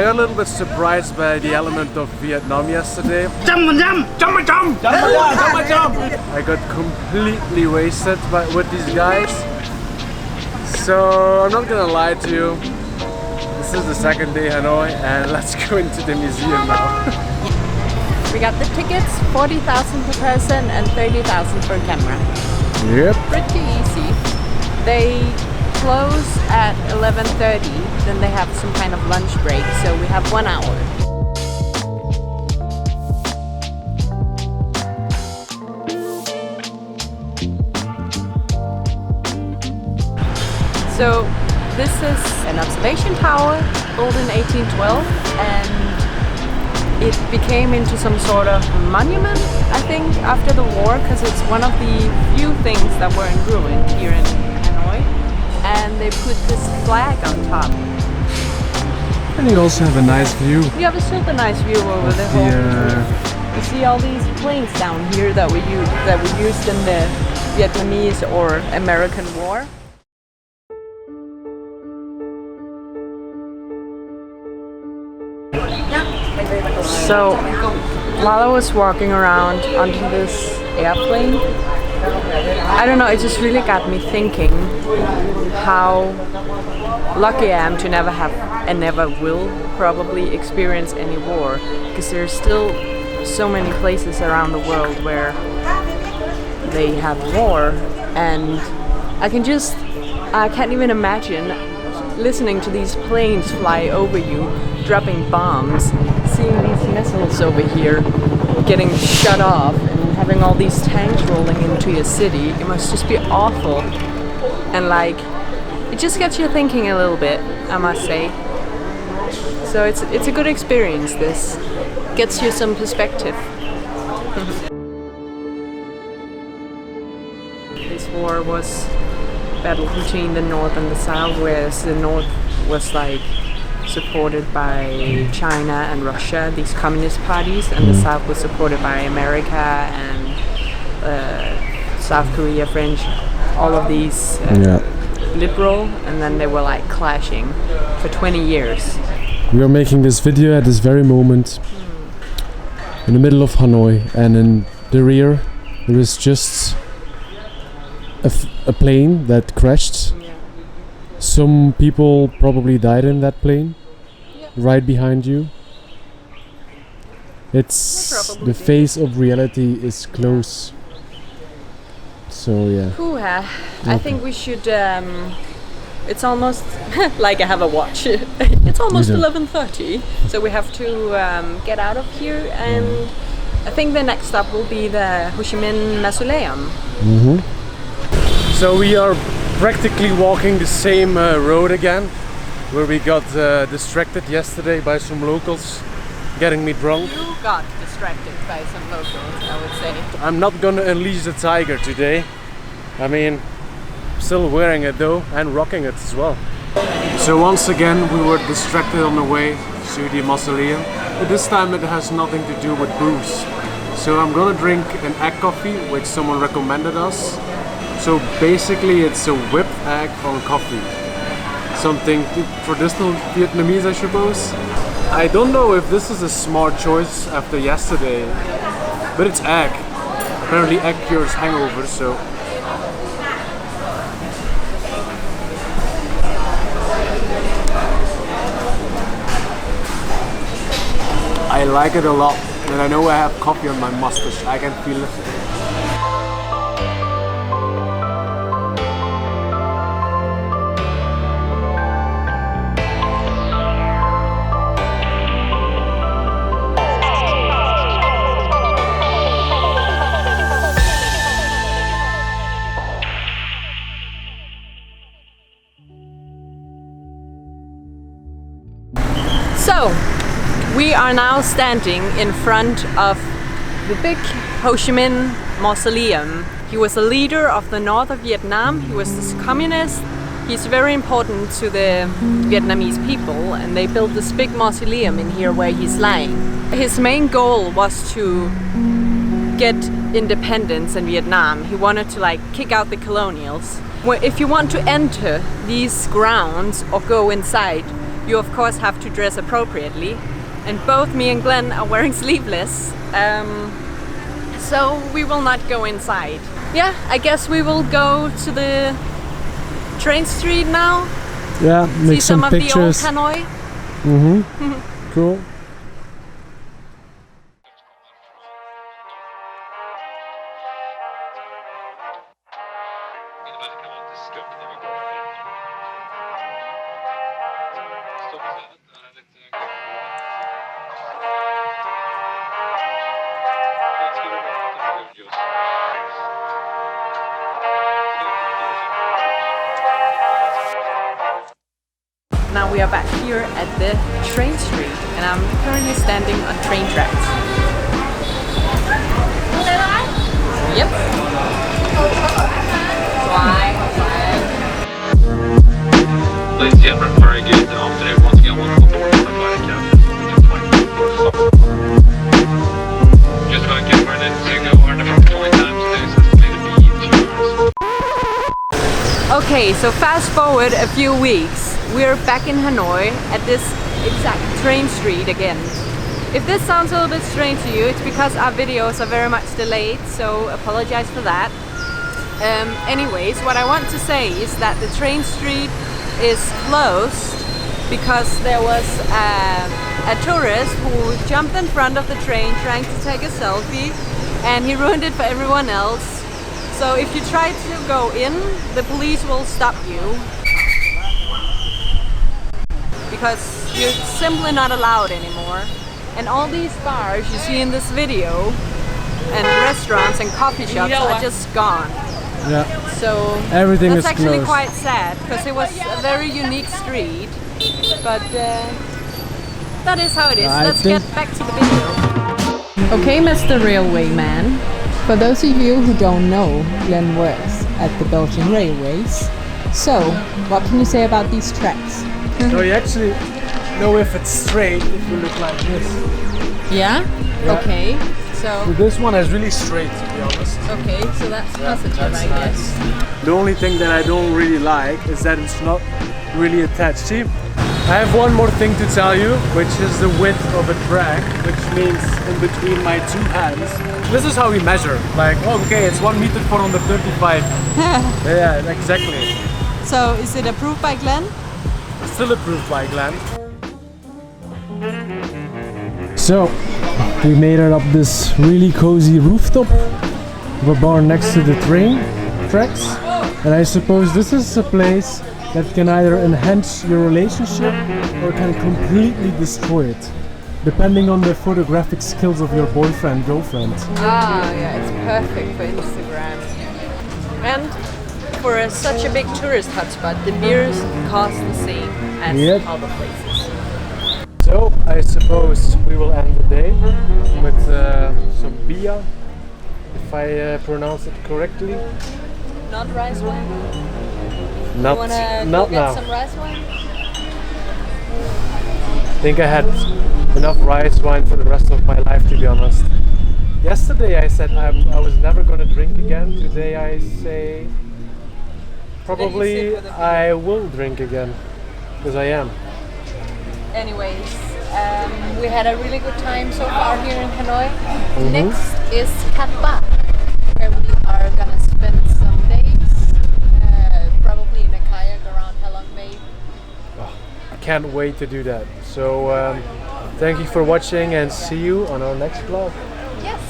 I got a little bit surprised by the element of Vietnam yesterday. I got completely wasted with these guys. So I'm not gonna lie to you. This is the second day in Hanoi, and let's go into the museum now. We got the tickets, 40,000 per person and 30,000 per camera. Yep. Pretty easy. They close at 11:30, then they have some kind of lunch break, so we have 1 hour. So this is an observation tower built in 1812, and it became into some sort of monument, I think, after the war, because it's one of the few things that were in ruin here in Hanoi. And they put this flag on top. And you also have a nice view. You have a super nice view over the whole. You see all these planes down here that we used in the Vietnamese or American War. So while I was walking around onto this airplane, I don't know, it just really got me thinking how lucky I am to never have and never will probably experience any war, because there's still so many places around the world where they have war, and I can't even imagine listening to these planes fly over you, dropping bombs, seeing these missiles over here getting shut off, and having all these tanks rolling into your city. It must just be awful, and like, it just gets you thinking a little bit, I must say. So it's a good experience. This gets you some perspective. This war was battle between the North and the South, whereas the North was like supported by China and Russia, these communist parties, and the South was supported by America and South Korea, French, all of these liberal, and then they were like clashing for 20 years. We are making this video at this very moment in the middle of Hanoi, and in the rear there is just a plane that crashed. Some people probably died in that plane. Right behind you. It's the face of reality is close. So yeah. I think we should. It's almost like I have a watch. It's almost 11:30, so we have to get out of here, and I think the next stop will be the Ho Chi Minh mausoleum. So we are practically walking the same road again, where we got distracted yesterday by some locals getting me drunk. You got distracted by some locals, I would say. I'm not gonna unleash the tiger today. I mean, still wearing it though, and rocking it as well. So once again we were distracted on the way to the mausoleum, but this time it has nothing to do with booze. So I'm gonna drink an egg coffee, which someone recommended us. So basically it's a whipped egg on coffee. Something traditional Vietnamese, I suppose. I don't know if this is a smart choice after yesterday, but it's egg. Apparently egg cures hangover, so. I like it a lot, and I know I have coffee on my mustache. I can feel it. So, we are now standing in front of the big Ho Chi Minh mausoleum. He was a leader of the north of Vietnam. He was this communist. He's very important to the Vietnamese people, and they built this big mausoleum in here where he's lying. His main goal was to get independence in Vietnam. He wanted to like kick out the colonials. If you want to enter these grounds or go inside, you of course have to dress appropriately. And both me and Glenn are wearing sleeveless, so we will not go inside. Yeah, I guess we will go to the train street now. Yeah, make see some of pictures. the old Hanoi. Cool. Now we are back here at the train street, and I'm currently standing on train tracks. Yep. Ladies and gentlemen, very good afternoon. Once again, welcome aboard the Ba and Just going to get ready to go on the flight time today, so it's going to be 2 hours. Okay, so fast forward a few weeks. We're back in Hanoi at this exact train street again. If this sounds a little bit strange to you, it's because our videos are very much delayed, so apologize for that. Anyways, what I want to say is that the train street is closed because there was a tourist who jumped in front of the train trying to take a selfie, and he ruined it for everyone else. So if you try to go in, the police will stop you, because you're simply not allowed anymore. And all these bars you see in this video, and restaurants and coffee shops, are just gone. Yeah. So everything that's is actually closed. quite sad, because it was a very unique street. But that is how it is. Let's get back to the video. Okay, Mr. Railway Man. For those of you who don't know, Glenn works at the Belgian Railways. So, what can you say about these tracks? So you actually know if it's straight if you look like this. Yeah? Yeah. Okay. So This one is really straight, to be honest. okay, so that's positive, That's I guess. nice. The only thing that I don't really like is that it's not really attached. See, I have one more thing to tell you, which is the width of a track, which means in between my two hands. This is how we measure. Like, okay, it's 1 meter 435. Yeah, exactly. So is it approved by Glenn? Still approved by Glenn. So, we made it up this really cozy rooftop of a bar next to the train tracks. And I suppose this is a place that can either enhance your relationship or can completely destroy it, depending on the photographic skills of your boyfriend, girlfriend. Ah, yeah, it's perfect for Instagram. And for such a big tourist hotspot, the beers cost the same as other places. So I suppose we will end the day with some beer, if I pronounce it correctly. Not rice wine? Not, You wanna not go get now. some rice wine? I think I had enough rice wine for the rest of my life, to be honest. Yesterday I said I was never gonna drink again. Today I say probably I will drink again, because I am. Anyways, we had a really good time so far here in Hanoi. Next is Cat Ba, where we are gonna spend some days, probably in a kayak around Halong Bay. I can't wait to do that. So thank you for watching and see you on our next vlog. Yes!